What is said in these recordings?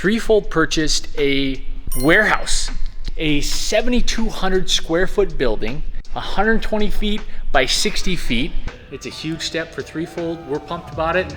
Threefold purchased a warehouse, a 7,200 square foot building, 120 feet by 60 feet. It's a huge step for Threefold. We're pumped about it.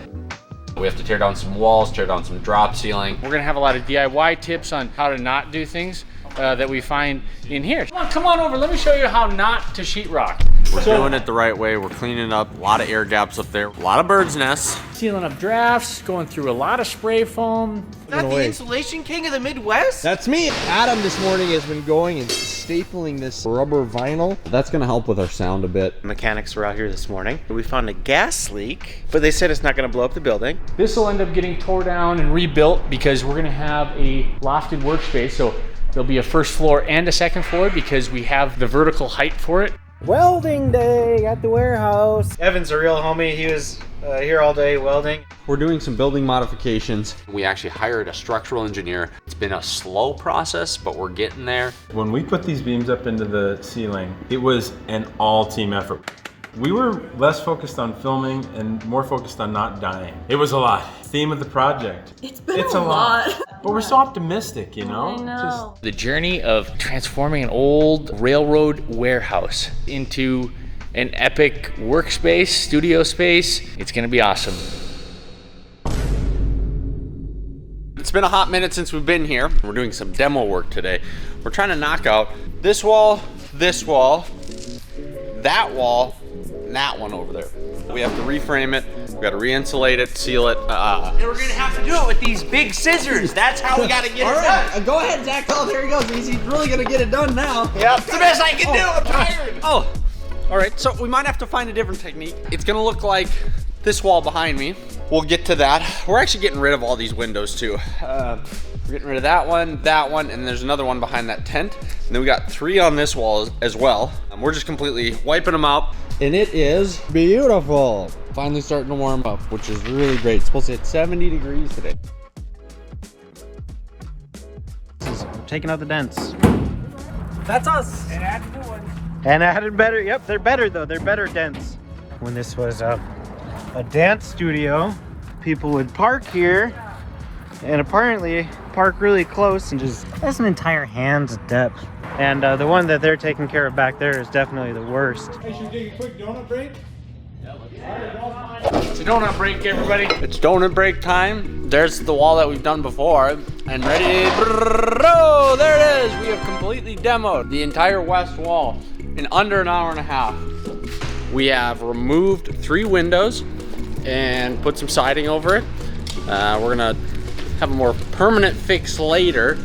We have to tear down some walls, tear down some drop ceiling. We're gonna have a lot of DIY tips on how to not do things that we find in here. Come on over, let me show you how not to sheetrock. We're doing it the right way. We're cleaning up a lot of air gaps up there, a lot of bird's nests. Sealing up drafts, going through a lot of spray foam. Is that the insulation king of the Midwest? That's me. Adam this morning has been going and stapling this rubber vinyl. That's gonna help with our sound a bit. Mechanics were out here this morning. We found a gas leak, but they said it's not gonna blow up the building. This will end up getting tore down and rebuilt because we're gonna have a lofted workspace. So there'll be a first floor and a second floor because we have the vertical height for it. Welding day at the warehouse. Evan's a real homie. He was here all day welding. We're doing some building modifications. We actually hired a structural engineer. It's been a slow process, but we're getting there. When we put these beams up into the ceiling, it was an all-team effort. We were less focused on filming and more focused on not dying. It was a lot. Theme of the project. It's a lot. But we're so optimistic, you know? I know. The journey of transforming an old railroad warehouse into an epic workspace, studio space, it's gonna be awesome. It's been a hot minute since we've been here. We're doing some demo work today. We're trying to knock out this wall, that wall, and that one over there. We have to reframe it. We got to re-insulate it, seal it. And we're gonna have to do it with these big scissors. That's how we gotta get it done. Go ahead, Zach. Oh, there he goes. He's really gonna get it done now. Yep, it's the best I can do. I'm tired. Oh, all right. So we might have to find a different technique. It's gonna look like this wall behind me. We'll get to that. We're actually getting rid of all these windows too. We're getting rid of that one, and there's another one behind that tent. And then we got 3 on this wall as well. We're just completely wiping them out. And it is beautiful. Finally starting to warm up, which is really great. It's supposed to hit 70 degrees today. Taking out the dents. That's us. And add new ones. And added better, yep, they're better though. They're better dents. When this was a dance studio, people would park here and apparently park really close and just, that's an entire hand's depth. And the one that they're taking care of back there is definitely the worst. Hey, should we take a quick donut break? It's a donut break, everybody. It's donut break time. There's the wall that we've done before. And ready, oh, there it is. We have completely demoed the entire west wall in under an hour and a half. We have removed 3 windows and put some siding over it. We're gonna have a more permanent fix later.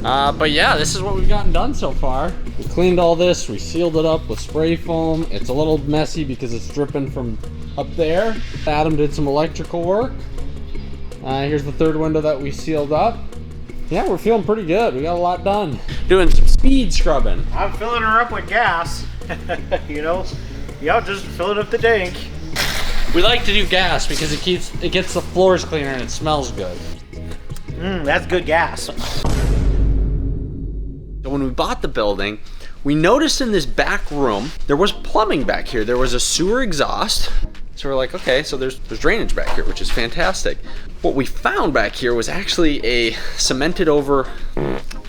But yeah, this is what we've gotten done so far. We cleaned all this, we sealed it up with spray foam. It's a little messy because it's dripping from up there. Adam did some electrical work. Here's the 3rd window that we sealed up. Yeah, we're feeling pretty good. We got a lot done. Doing some speed scrubbing. I'm filling her up with gas. You know, yeah, just fill it up the tank. We like to do gas because it gets the floors cleaner and it smells good. That's good gas. So when we bought the building, we noticed in this back room, there was plumbing back here. There was a sewer exhaust. So we're like, okay, so there's drainage back here, which is fantastic. What we found back here was actually a cemented over,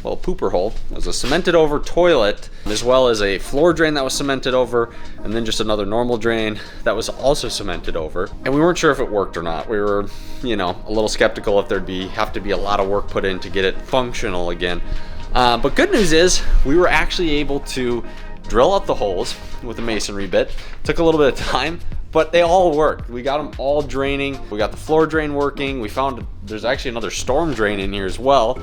well, pooper hole. It was a cemented over toilet, as well as a floor drain that was cemented over, and then just another normal drain that was also cemented over. And we weren't sure if it worked or not. We were, you know, a little skeptical if there'd have to be a lot of work put in to get it functional again. But good news is we were actually able to drill out the holes with a masonry bit. Took a little bit of time, but they all worked. We got them all draining. We got the floor drain working. We found there's actually another storm drain in here as well.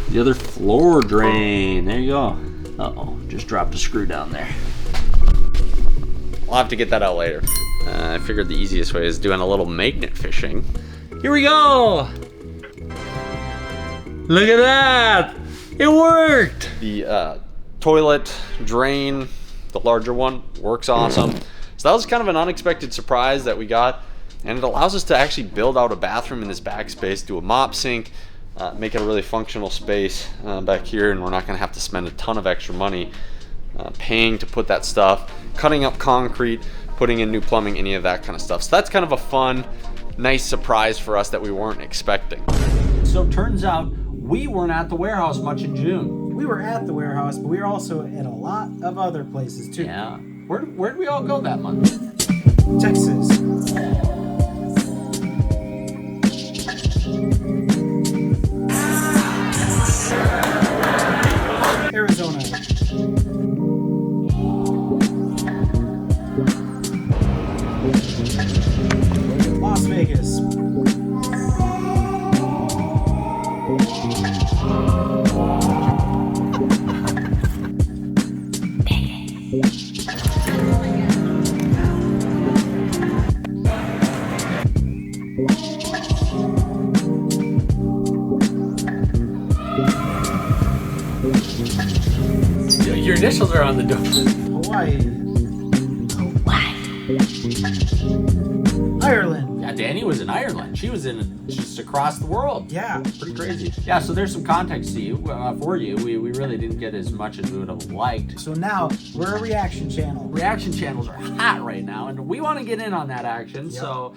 The other floor drain, there you go. Uh-oh, just dropped a screw down there. I'll have to get that out later. I figured the easiest way is doing a little magnet fishing. Here we go. Look at that. It worked! The toilet drain, the larger one, works awesome. So that was kind of an unexpected surprise that we got, and it allows us to actually build out a bathroom in this back space, do a mop sink, make it a really functional space back here, and we're not gonna have to spend a ton of extra money paying to put that stuff, cutting up concrete, putting in new plumbing, any of that kind of stuff. So that's kind of a fun, nice surprise for us that we weren't expecting. So it turns out we weren't at the warehouse much in June. We were at the warehouse, but we were also at a lot of other places too. Yeah. Where'd we all go that month? Texas. Arizona. Las Vegas. Your initials are on the door. Hawaii. Ireland. Yeah, Danny was in Ireland. She was in just across the world. Yeah. Pretty crazy. Yeah, so there's some context to you, for you. We really didn't get as much as we would have liked. So now we're a reaction channel. Reaction channels are hot right now, and we want to get in on that action, so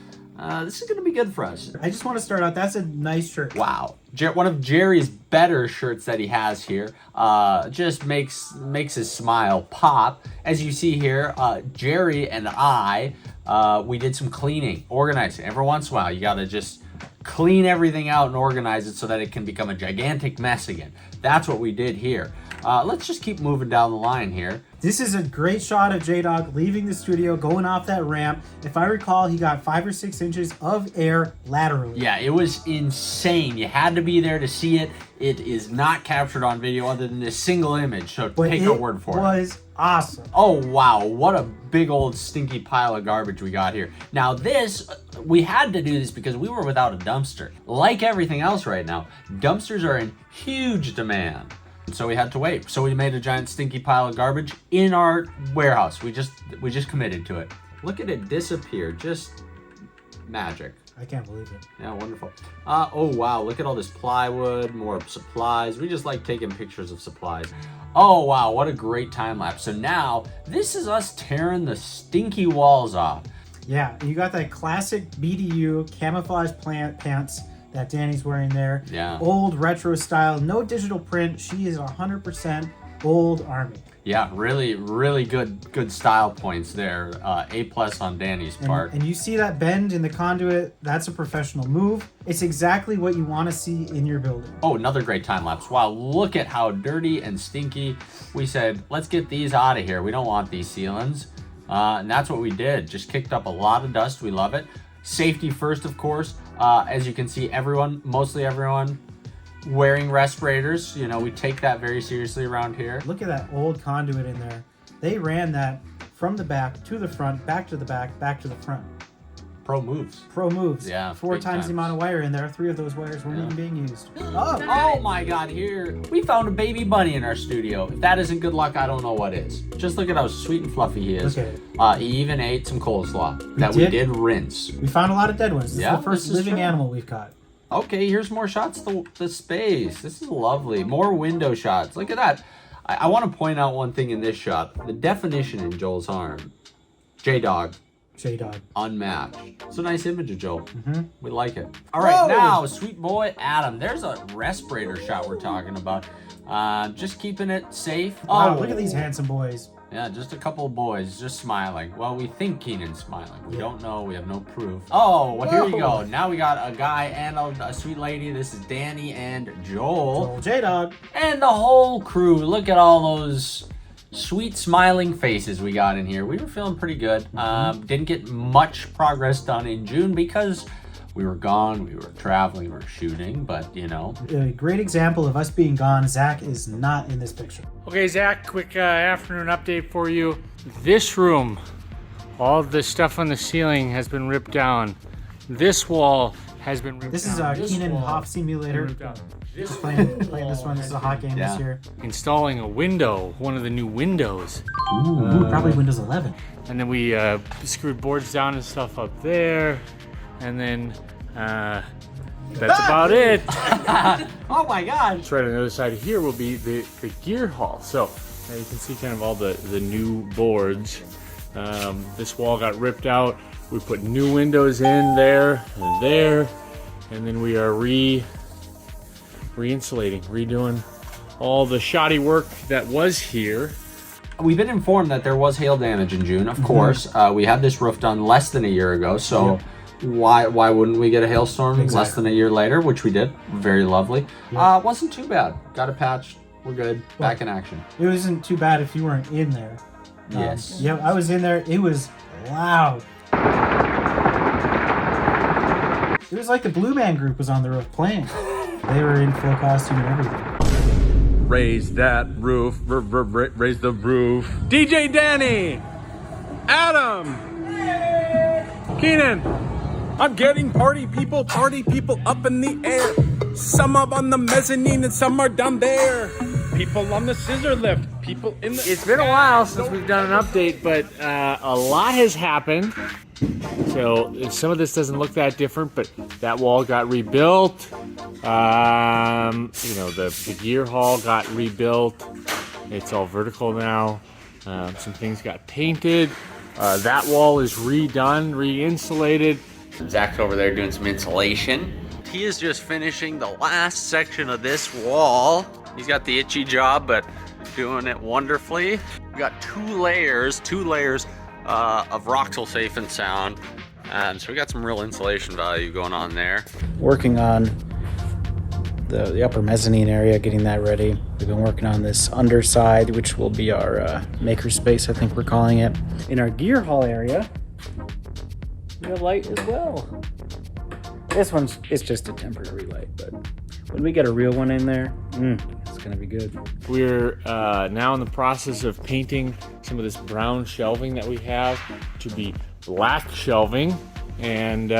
this is going to be good for us. I just want to start out. That's a nice shirt. Wow. One of Jerry's better shirts that he has here just makes his smile pop. As you see here, Jerry and I, we did some cleaning, organizing. Every once in a while, you got to just clean everything out and organize it so that it can become a gigantic mess again. That's what we did here. Let's just keep moving down the line here. This is a great shot of J-Dog leaving the studio, going off that ramp. If I recall, he got 5 or 6 inches of air laterally. Yeah, it was insane. You had to be there to see it. It is not captured on video other than this single image, so take our word for it. It was awesome. Oh, wow. What a big old stinky pile of garbage we got here. Now this, we had to do this because we were without a dumpster. Like everything else right now, dumpsters are in huge demand. So we had to wait. So we made a giant stinky pile of garbage in our warehouse. We just committed to it. Look at it disappear. Just magic. I can't believe it. Yeah, wonderful. Oh wow, look at all this plywood, more supplies. We just like taking pictures of supplies. Oh wow, what a great time lapse. So now this is us tearing the stinky walls off. Yeah, you got that classic BDU camouflage pants that Danny's wearing there. Yeah. Old retro style, no digital print. She is 100% old Army. Yeah, really, really good style points there. A+ on Danny's part. And you see that bend in the conduit, that's a professional move. It's exactly what you want to see in your building. Oh, another great time lapse. Wow, look at how dirty and stinky. We said, let's get these out of here. We don't want these ceilings. And that's what we did. Just kicked up a lot of dust. We love it. Safety first, of course. As you can see, mostly everyone wearing respirators. You know, we take that very seriously around here. Look at that old conduit in there. They ran that from the back to the front, back to the back, back to the front. Pro moves. Pro moves. Yeah. 4 times the amount of wire in there. 3 of those wires weren't even being used. Oh my God, here. We found a baby bunny in our studio. If that isn't good luck, I don't know what is. Just look at how sweet and fluffy he is. Okay. He even ate some coleslaw we did rinse. We found a lot of dead ones. This Yeah, is the first this is living true. animal we've caught. Okay, here's more shots of the space. This is lovely. More window shots. Look at that. I want to point out one thing in this shot. The definition in Joel's arm. J-Dog. J-Dog. Unmatched. It's a nice image of Joel. Mm-hmm. We like it. All right, now, sweet boy Adam. There's a respirator shot we're talking about. Just keeping it safe. Wow, look at these handsome boys. Yeah, just a couple of boys just smiling. Well, we think Keenan's smiling. We don't know. We have no proof. Oh, well, here you go. Now we got a guy and a sweet lady. This is Danny and Joel. J-Dog. And the whole crew. Look at all those sweet smiling faces we got in here. We were feeling pretty good. Didn't get much progress done in June because we were gone, we were traveling, we were shooting, but you know. A great example of us being gone. Zach is not in this picture. Okay, Zach, quick afternoon update for you. This room, all the stuff on the ceiling has been ripped down. This wall has been ripped This down. is Keenan Hoff Simulator. Just playing this one. This is a hot game this year. Installing a window, one of the new windows. Ooh, probably Windows 11. And then we screwed boards down and stuff up there. And then that's about it. Oh my God. So right on the other side here will be the gear hall. So you can see kind of all the new boards. This wall got ripped out. We put new windows in there and there. And then we are re-insulating, redoing all the shoddy work that was here. We've been informed that there was hail damage in June, of course. We had this roof done less than a year ago, so why wouldn't we get a hailstorm less than a year later, which we did. Very lovely. Wasn't too bad. Got it patched. We're good. Back in action. It wasn't too bad if you weren't in there. Yes. Yeah, I was in there. It was loud. It was like the Blue Man Group was on the roof playing. They were in full costume and everything. Raise that roof, raise the roof. DJ Danny, Adam, Keenan. I'm getting party people up in the air. Some up on the mezzanine and some are down there. People on the scissor lift, people in the... It's been a while since we've done an update, but a lot has happened. So some of this doesn't look that different, but that wall got rebuilt. You know, the gear hall got rebuilt. It's all vertical now. Some things got painted. That wall is redone, re-insulated. Zach's over there doing some insulation. He is just finishing the last section of this wall. He's got the itchy job, but doing it wonderfully. We got two layers of Roxel Safe and Sound. So we got some real insulation value going on there. Working on the upper mezzanine area, getting that ready. We've been working on this underside, which will be our maker space, I think we're calling it. In our gear hall area, we have light as well. This it's just a temporary light, but when we get a real one in there, it's gonna be good. We're now in the process of painting some of this brown shelving that we have to be black shelving, and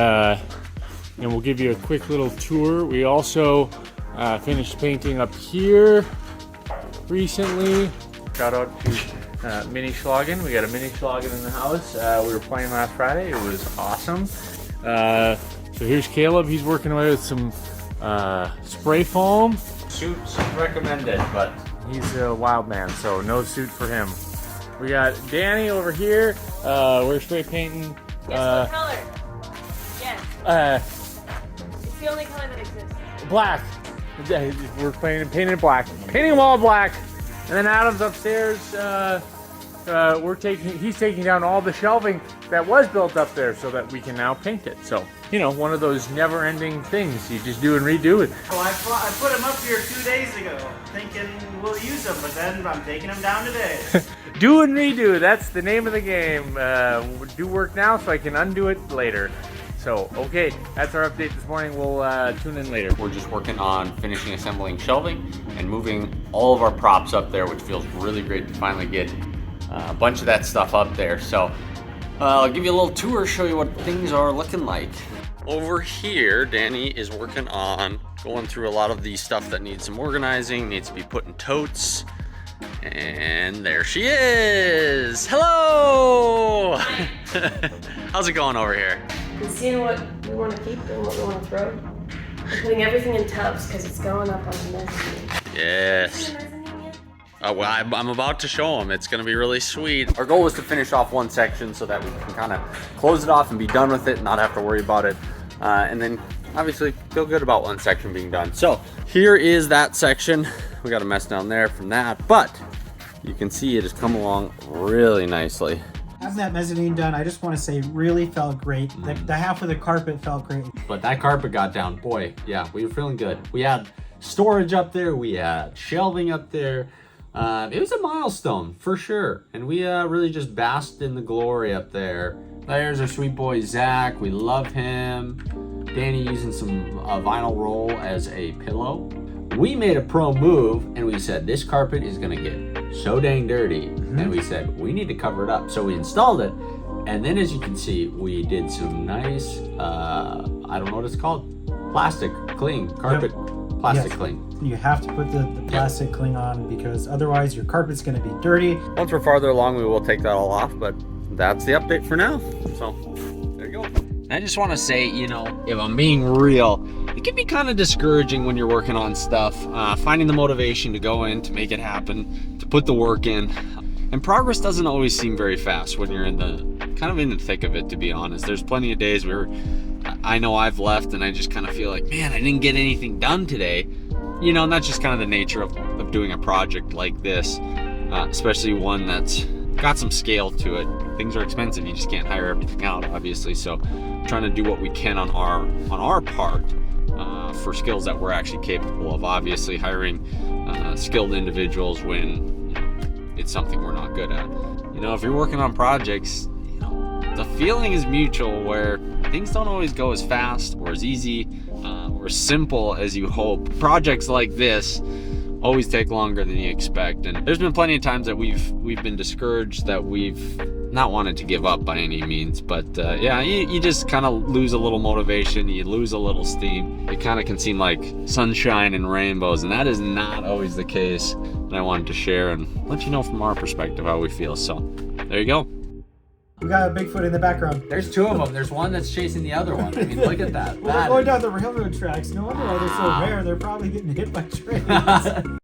we'll give you a quick little tour. We also finished painting up here recently. Shout out to Mini Schlagen. We got a Mini Schlagen in the house. We were playing last Friday. It was awesome. So here's Caleb. He's working away with some spray foam. Suits recommended, but he's a wild man, so no suit for him. We got Danny over here. We're spray painting. Guess what color? Yes. It's the only color that exists. Black. We're painting black. Painting wall black. And then Adam's upstairs. He's taking down all the shelving that was built up there so that we can now paint it. So, you know, one of those never-ending things. You just do and redo it. Well, I put them up here 2 days ago, thinking we'll use them, but then I'm taking them down today. Do and redo. That's the name of the game. Do work now so I can undo it later. So, okay, that's our update this morning. We'll tune in later. we're just working on finishing assembling shelving and moving all of our props up there, which feels really great to finally get a bunch of that stuff up there. So I'll give you a little tour, show you what things are looking like. Over here, Danny is working on going through a lot of the stuff that needs some organizing, needs to be put in totes. And there she is. Hello. How's it going over here? We're seeing what we want to keep and what we want to throw. We're putting everything in tubs because it's going up on the mezzanine. Yes. See the mezzanine yet? Well, I'm about to show them. It's gonna be really sweet. Our goal was to finish off one section so that we can kind of close it off and be done with it, not have to worry about it. And then obviously feel good about one section being done. So here is that section. We got a mess down there from that, but you can see it has come along really nicely. Having that mezzanine done, I just want to say, really felt great. The half of the carpet felt great. But that carpet got down, boy, yeah, we were feeling good. We had storage up there, we had shelving up there. It was a milestone for sure, and we really just basked in the glory up there. There's our sweet boy Zach. We love him. Danny using some vinyl roll as a pillow. We made a pro move, and we said this carpet is gonna get so dang dirty, and we said we need to cover it up. So we installed it, and then as you can see, we did some nice I don't know what it's called, plastic cling, carpet plastic cling. You have to put the plastic cling on because otherwise your carpet's going to be dirty. Once we're farther along, we will take that all off, but that's the update for now. So there you go. I just want to say, you know, if I'm being real, it can be kind of discouraging when you're working on stuff, finding the motivation to go in, to make it happen, to put the work in. And progress doesn't always seem very fast when you're in the thick of it, to be honest. There's plenty of days where I know I've left and I just kind of feel like, man, I didn't get anything done today. You know, and that's just kind of the nature of doing a project like this, especially one that's got some scale to it. Things are expensive. You just can't hire everything out, obviously. So trying to do what we can on our part for skills that we're actually capable of. Obviously hiring skilled individuals when it's something we're not good at. You know, if you're working on projects, you know, the feeling is mutual where things don't always go as fast or as easy or as simple as you hope. Projects like this always take longer than you expect, and there's been plenty of times that we've been discouraged, that we've not wanted to give up by any means, but yeah, you just kind of lose a little motivation, you lose a little steam. It kind of can seem like sunshine and rainbows, and that is not always the case. And I wanted to share and let you know from our perspective how we feel. So there you go. We got a Bigfoot in the background. There's two of them. There's one that's chasing the other one. I mean, look at that. Well, they're going down the railroad tracks. No wonder why they're so rare. They're probably getting hit by trains.